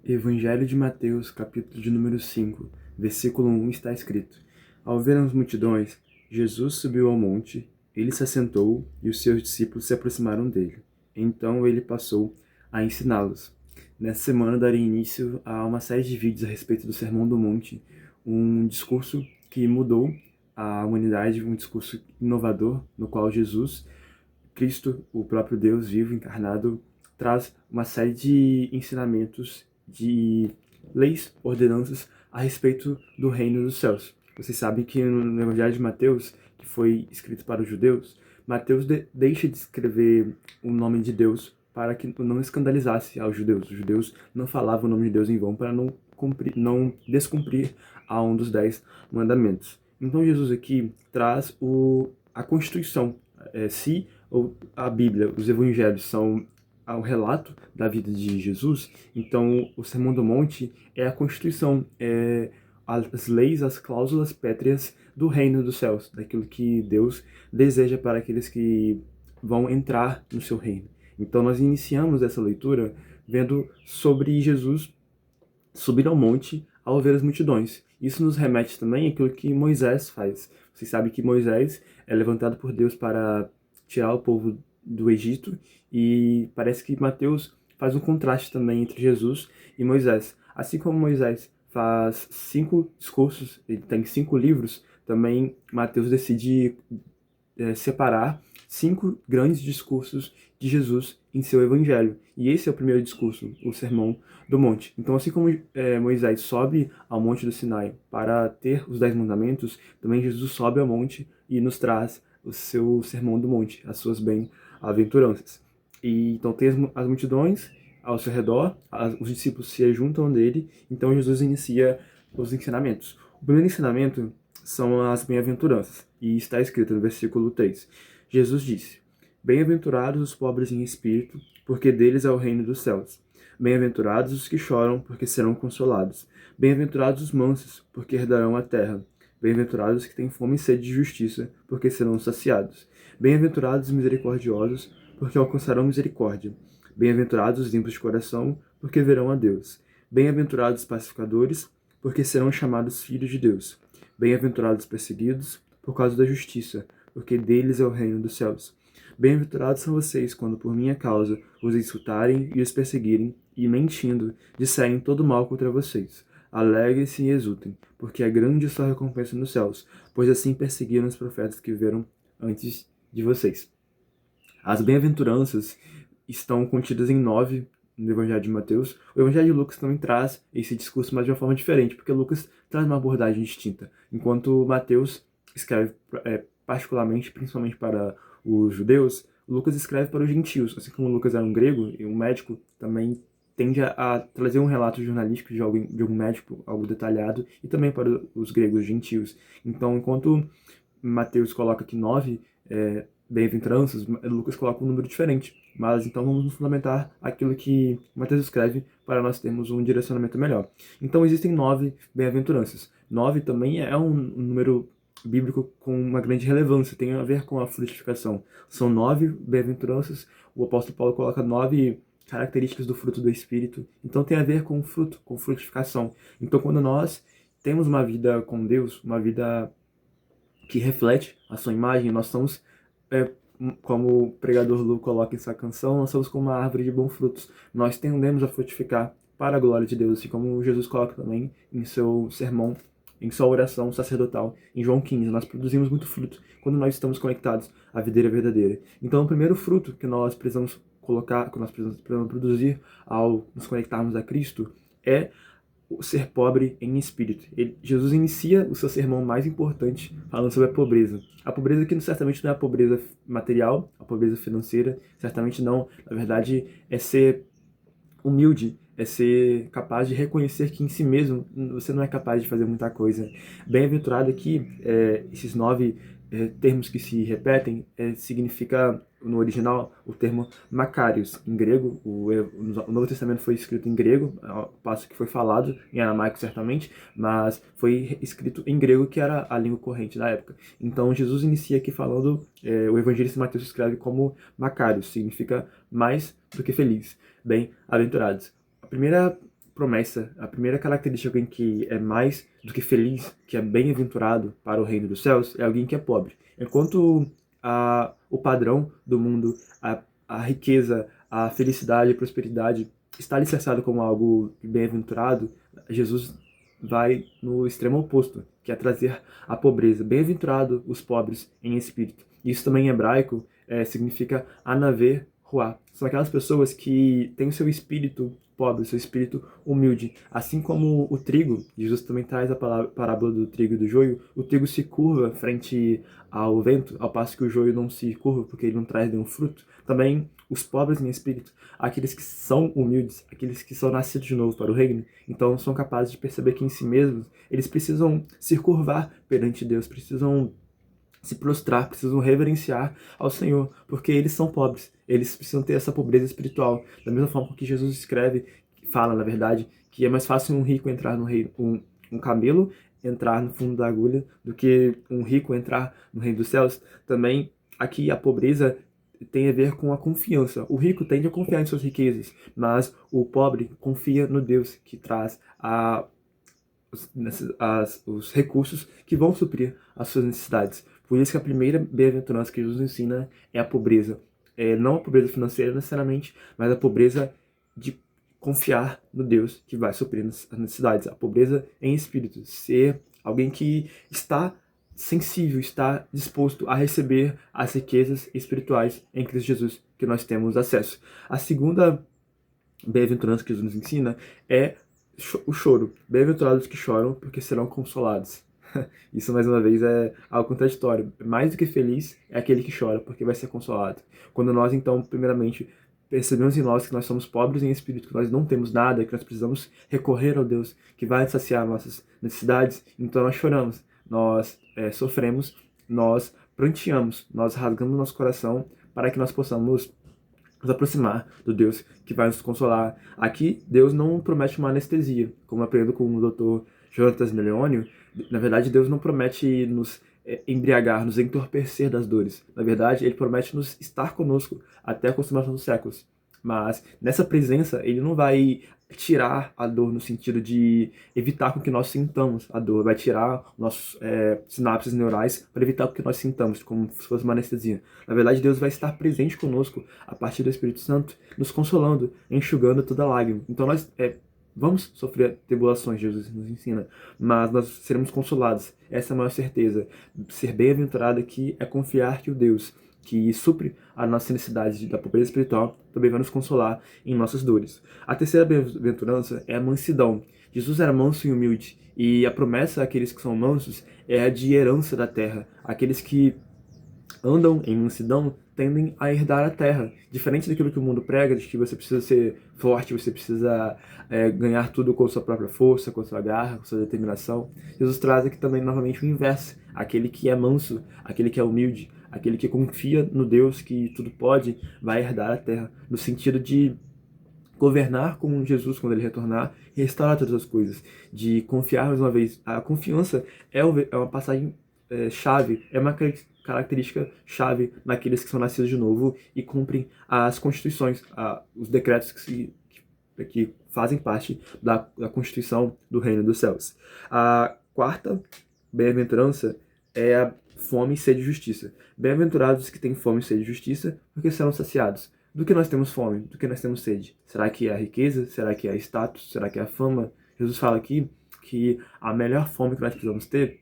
Evangelho de Mateus, capítulo de número 5, versículo 1, está escrito: Ao ver as multidões, Jesus subiu ao monte, ele se assentou e os seus discípulos se aproximaram dele. Então ele passou a ensiná-los. Nessa semana darei início a uma série de vídeos a respeito do Sermão do Monte, um discurso que mudou a humanidade, um discurso inovador, no qual Jesus, Cristo, o próprio Deus vivo, encarnado, traz uma série de ensinamentos, de leis, ordenanças a respeito do reino dos céus. Vocês sabem que no Evangelho de Mateus, que foi escrito para os judeus, Mateus deixa de escrever o nome de Deus para que não escandalizasse aos judeus. Os judeus não falavam o nome de Deus em vão para não descumprir a um dos 10 mandamentos. Então Jesus aqui traz a Constituição. Se a Bíblia, os Evangelhos são ao relato da vida de Jesus, então o Sermão do Monte é a Constituição, é as leis, as cláusulas pétreas do reino dos céus, daquilo que Deus deseja para aqueles que vão entrar no seu reino. Então nós iniciamos essa leitura vendo sobre Jesus subir ao monte ao ver as multidões. Isso nos remete também àquilo que Moisés faz. Vocês sabem que Moisés é levantado por Deus para tirar o povo do Egito, e parece que Mateus faz um contraste também entre Jesus e Moisés. Assim como Moisés faz 5 discursos, ele tem 5 livros, também Mateus decide separar 5 grandes discursos de Jesus em seu evangelho. E esse é o primeiro discurso, o Sermão do Monte. Então, assim como Moisés sobe ao Monte do Sinai para ter os 10 mandamentos, também Jesus sobe ao monte e nos traz o seu Sermão do Monte, as suas bem-aventuranças. E então tem as multidões ao seu redor, os discípulos se juntam dele, então Jesus inicia os ensinamentos. O primeiro ensinamento são as bem-aventuranças, e está escrito no versículo 3. Jesus disse: Bem-aventurados os pobres em espírito, porque deles é o reino dos céus. Bem-aventurados os que choram, porque serão consolados. Bem-aventurados os mansos, porque herdarão a terra. Bem-aventurados os que têm fome e sede de justiça, porque serão saciados. Bem-aventurados os misericordiosos, porque alcançarão misericórdia. Bem-aventurados os limpos de coração, porque verão a Deus. Bem-aventurados os pacificadores, porque serão chamados filhos de Deus. Bem-aventurados os perseguidos, por causa da justiça, porque deles é o reino dos céus. Bem-aventurados são vocês, quando por minha causa os insultarem e os perseguirem, e mentindo, disserem todo mal contra vocês. Alegrem-se e exultem, porque é grande a sua recompensa nos céus, pois assim perseguiram os profetas que viveram antes de vocês. As bem-aventuranças estão contidas em 9 no Evangelho de Mateus. O Evangelho de Lucas também traz esse discurso, mas de uma forma diferente, porque Lucas traz uma abordagem distinta, enquanto Mateus escreve particularmente, principalmente para os judeus, Lucas escreve para os gentios. Assim como Lucas era um grego e um médico, também tende a trazer um relato jornalístico de algum médico, algo detalhado, e também para os gregos gentios. Então, enquanto Mateus coloca aqui 9 bem-aventuranças, Lucas coloca um número diferente. Mas então vamos nos fundamentar aquilo que Mateus escreve para nós termos um direcionamento melhor. Então existem 9 bem-aventuranças. 9 também é um número bíblico com uma grande relevância, tem a ver com a frutificação. São 9 bem-aventuranças, o apóstolo Paulo coloca 9 características do fruto do Espírito, então tem a ver com fruto, com frutificação. Então quando nós temos uma vida com Deus, uma vida que reflete a sua imagem, nós somos, como o pregador Lu coloca em sua canção, nós somos como uma árvore de bons frutos. Nós tendemos a frutificar para a glória de Deus, assim como Jesus coloca também em seu sermão, em sua oração sacerdotal, em João 15. Nós produzimos muito fruto quando nós estamos conectados à videira verdadeira. Então, o primeiro fruto que nós precisamos colocar, que nós precisamos produzir ao nos conectarmos a Cristo, é o ser pobre em espírito. Jesus inicia o seu sermão mais importante falando sobre a pobreza. A pobreza que certamente não é a pobreza material, a pobreza financeira, certamente não. Na verdade, é ser humilde, é ser capaz de reconhecer que em si mesmo você não é capaz de fazer muita coisa. Bem-aventurado aqui, esses 9 termos que se repetem, significa no original o termo Makarios, em grego. O Novo Testamento foi escrito em grego, ao passo que foi falado em aramaico certamente, mas foi escrito em grego, que era a língua corrente da época. Então Jesus inicia aqui falando, o evangelista Mateus escreve como Makarios, significa mais do que feliz, bem-aventurados. A primeira promessa, a primeira característica de alguém que é mais do que feliz, que é bem-aventurado para o reino dos céus, é alguém que é pobre. Enquanto o padrão do mundo, a riqueza, a felicidade, a prosperidade está alicerçado como algo bem-aventurado, Jesus vai no extremo oposto, que é trazer a pobreza. Bem-aventurado os pobres em espírito. Isso também em hebraico significa anaver ruá. São aquelas pessoas que têm o seu espírito pobre, o seu espírito humilde. Assim como o trigo, Jesus também traz a parábola do trigo e do joio, o trigo se curva frente ao vento, ao passo que o joio não se curva porque ele não traz nenhum fruto. Também os pobres em espírito, aqueles que são humildes, aqueles que são nascidos de novo para o reino, então são capazes de perceber que em si mesmos eles precisam se curvar perante Deus, precisam se prostrar, precisam reverenciar ao Senhor, porque eles são pobres, eles precisam ter essa pobreza espiritual. Da mesma forma que Jesus escreve, fala, na verdade, que é mais fácil um rico entrar no reino, um camelo entrar no fundo da agulha do que um rico entrar no reino dos céus. Também aqui a pobreza tem a ver com a confiança. O rico tende a confiar em suas riquezas, mas o pobre confia no Deus que traz os recursos que vão suprir as suas necessidades. Por isso que a primeira bem-aventurança que Jesus ensina é a pobreza. Não a pobreza financeira necessariamente, mas a pobreza de confiar no Deus que vai suprir as necessidades. A pobreza em espírito. Ser alguém que está sensível, está disposto a receber as riquezas espirituais em Cristo Jesus que nós temos acesso. A segunda bem-aventurança que Jesus nos ensina é o choro. Bem-aventurados que choram, porque serão consolados. Isso, mais uma vez, é algo contraditório. Mais do que feliz é aquele que chora, porque vai ser consolado. Quando nós, então, primeiramente, percebemos em nós que nós somos pobres em espírito, que nós não temos nada, que nós precisamos recorrer ao Deus que vai saciar nossas necessidades, então nós choramos, nós sofremos, nós pranteamos, nós rasgamos nosso coração para que nós possamos nos aproximar do Deus que vai nos consolar. Aqui, Deus não promete uma anestesia, como eu aprendo com o Dr. Jonatas Meleônio. Na verdade, Deus não promete nos embriagar, nos entorpecer das dores. Na verdade, Ele promete nos estar conosco até a consumação dos séculos. Mas nessa presença, Ele não vai tirar a dor no sentido de evitar com que nós sintamos a dor, vai tirar nossos sinapses neurais para evitar que nós sintamos, como se fosse uma anestesia. Na verdade, Deus vai estar presente conosco a partir do Espírito Santo, nos consolando, enxugando toda lágrima. Então nós vamos sofrer tribulações, Jesus nos ensina, mas nós seremos consolados. Essa é a maior certeza. Ser bem-aventurado aqui é confiar que o Deus que supre a nossa necessidade da pobreza espiritual também vai nos consolar em nossas dores. A terceira bem-aventurança é a mansidão. Jesus era manso e humilde, e a promessa àqueles que são mansos é a de herança da terra. Aqueles que andam em mansidão tendem a herdar a terra. Diferente daquilo que o mundo prega, de que você precisa ser forte, você precisa ganhar tudo com sua própria força, com sua garra, com sua determinação. Jesus traz aqui também novamente o inverso. Aquele que é manso, aquele que é humilde, aquele que confia no Deus que tudo pode, vai herdar a terra. No sentido de governar com Jesus quando ele retornar e restaurar todas as coisas. De confiar mais uma vez. A confiança é uma passagem chave, é uma característica chave naqueles que são nascidos de novo e cumprem as constituições, os decretos que fazem parte da Constituição do Reino dos Céus. A quarta bem-aventurança é a fome e sede de justiça. Bem-aventurados que têm fome e sede de justiça, porque serão saciados. Do que nós temos fome? Do que nós temos sede? Será que é a riqueza? Será que é status? Será que é a fama? Jesus fala aqui que a melhor fome que nós precisamos ter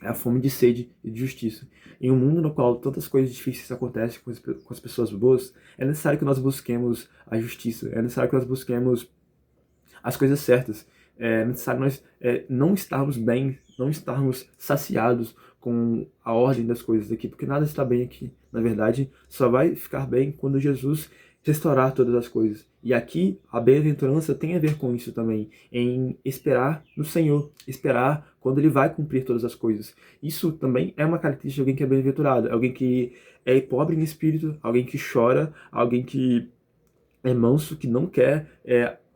é a fome de sede e de justiça. Em um mundo no qual tantas coisas difíceis acontecem com as pessoas boas, é necessário que nós busquemos a justiça, é necessário que nós busquemos as coisas certas, é necessário nós não estarmos bem, não estarmos saciados com a ordem das coisas aqui, porque nada está bem aqui. Na verdade, só vai ficar bem quando Jesus restaurar todas as coisas. E aqui, a bem-aventurança tem a ver com isso também, em esperar no Senhor, esperar quando Ele vai cumprir todas as coisas. Isso também é uma característica de alguém que é bem-aventurado, alguém que é pobre em espírito, alguém que chora, alguém que é manso, que não quer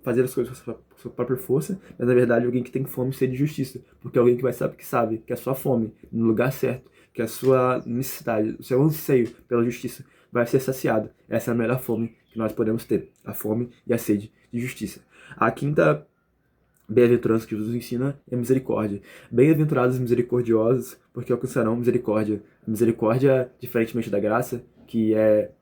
fazer as coisas com a sua própria força, mas na verdade alguém que tem fome e sede de justiça, porque é alguém que vai saber que a sua fome no lugar certo, que a sua necessidade, o seu anseio pela justiça vai ser saciado. Essa é a melhor fome que nós podemos ter, a fome e a sede de justiça. A quinta bem-aventurança que Jesus ensina é misericórdia. Bem-aventurados os misericordiosos, porque alcançarão misericórdia. A misericórdia, diferentemente da graça, que é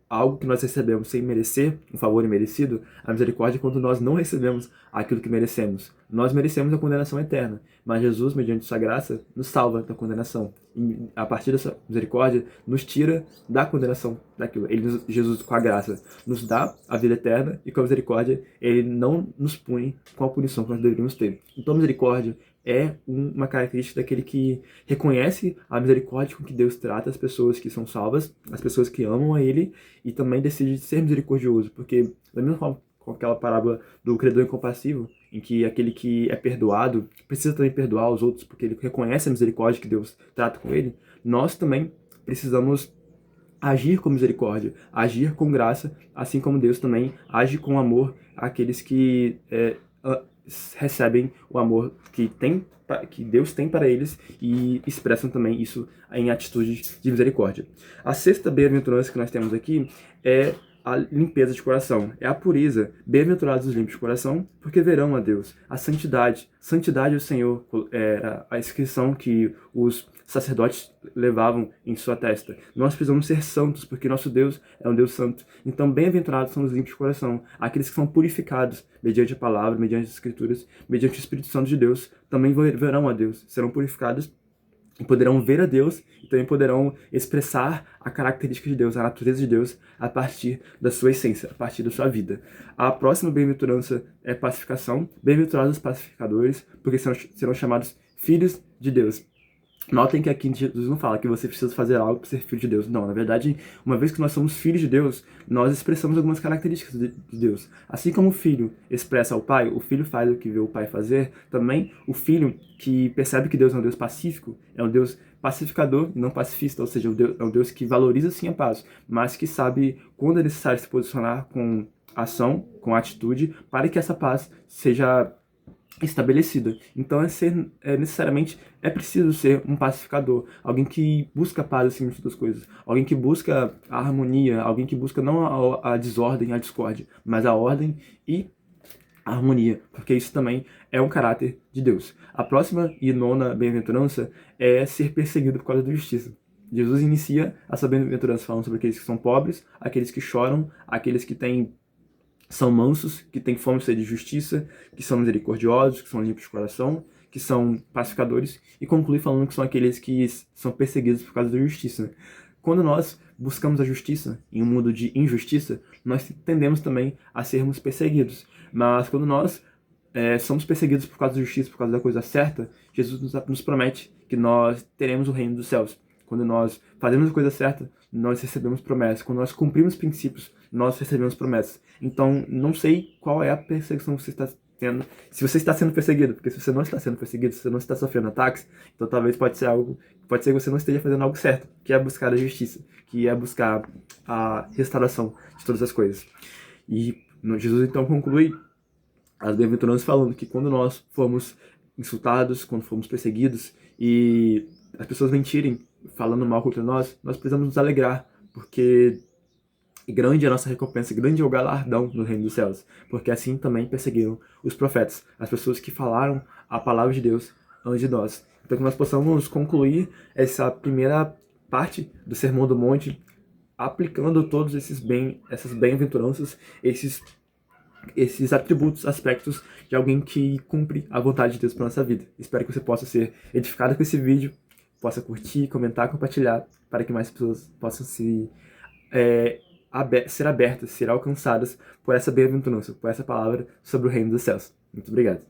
algo que nós recebemos sem merecer, um favor imerecido, a misericórdia é quando nós não recebemos aquilo que merecemos. Nós merecemos a condenação eterna, mas Jesus, mediante sua graça, nos salva da condenação. E a partir dessa misericórdia, nos tira da condenação daquilo. Jesus, com a graça, nos dá a vida eterna e com a misericórdia, ele não nos pune com a punição que nós deveríamos ter. Então, a misericórdia é uma característica daquele que reconhece a misericórdia com que Deus trata as pessoas que são salvas, as pessoas que amam a Ele, e também decide ser misericordioso, porque da mesma forma com aquela parábola do credor incompassivo, em que aquele que é perdoado precisa também perdoar os outros, porque ele reconhece a misericórdia que Deus trata com ele, nós também precisamos agir com misericórdia, agir com graça, assim como Deus também age com amor àqueles que recebem o amor que Deus tem para eles e expressam também isso em atitudes de misericórdia. A sexta bem-aventurança que nós temos aqui é a limpeza de coração, é a pureza. Bem-aventurados os limpos de coração, porque verão a Deus. A santidade. Santidade do Senhor era a inscrição que os sacerdotes levavam em sua testa. Nós precisamos ser santos, porque nosso Deus é um Deus santo. Então, bem-aventurados são os limpos de coração, aqueles que são purificados mediante a palavra, mediante as escrituras, mediante o Espírito Santo de Deus, também verão a Deus, serão purificados e poderão ver a Deus e também poderão expressar a característica de Deus, a natureza de Deus, a partir da sua essência, a partir da sua vida. A próxima bem-aventurança é pacificação. Bem-aventurados os pacificadores, porque serão chamados filhos de Deus. Notem que aqui Jesus não fala que você precisa fazer algo para ser filho de Deus. Não, na verdade, uma vez que nós somos filhos de Deus, nós expressamos algumas características de Deus. Assim como o filho expressa ao pai, o filho faz o que vê o pai fazer, também o filho que percebe que Deus é um Deus pacífico, é um Deus pacificador e não pacifista, ou seja, é um Deus que valoriza sim a paz, mas que sabe quando é necessário se posicionar com ação, com atitude, para que essa paz seja estabelecida. Então necessariamente é preciso ser um pacificador, alguém que busca a paz acima de todas as coisas, alguém que busca a harmonia, alguém que busca não a desordem, a discórdia, mas a ordem e a harmonia, porque isso também é um caráter de Deus. A próxima e nona bem-aventurança é ser perseguido por causa da justiça. Jesus inicia essa bem-aventurança falando sobre aqueles que são pobres, aqueles que choram, aqueles que são mansos, que têm fome e sede de justiça, que são misericordiosos, que são limpos de coração, que são pacificadores, e conclui falando que são aqueles que são perseguidos por causa da justiça. Quando nós buscamos a justiça em um mundo de injustiça, nós tendemos também a sermos perseguidos. Mas quando nós somos perseguidos por causa da justiça, por causa da coisa certa, Jesus nos promete que nós teremos o reino dos céus. Quando nós fazemos a coisa certa, nós recebemos promessas. Quando nós cumprimos princípios, nós recebemos promessas. Então, não sei qual é a perseguição que você está tendo. Se você está sendo perseguido, porque se você não está sendo perseguido, se você não está sofrendo ataques, então talvez pode ser que você não esteja fazendo algo certo, que é buscar a justiça, que é buscar a restauração de todas as coisas. E Jesus então conclui as bem-aventuranças falando que quando nós formos insultados, quando formos perseguidos e as pessoas mentirem, falando mal contra nós precisamos nos alegrar, porque grande é a nossa recompensa, grande é o galardão no reino dos céus, porque assim também perseguiram os profetas, as pessoas que falaram a palavra de Deus antes de nós. Então que nós possamos concluir essa primeira parte do Sermão do Monte, aplicando todos essas bem-aventuranças, esses atributos, aspectos de alguém que cumpre a vontade de Deus para nossa vida. Espero que você possa ser edificado com esse vídeo, possa curtir, comentar, compartilhar, para que mais pessoas possam ser abertas, ser alcançadas por essa bem-aventurança, por essa palavra sobre o reino dos céus. Muito obrigado.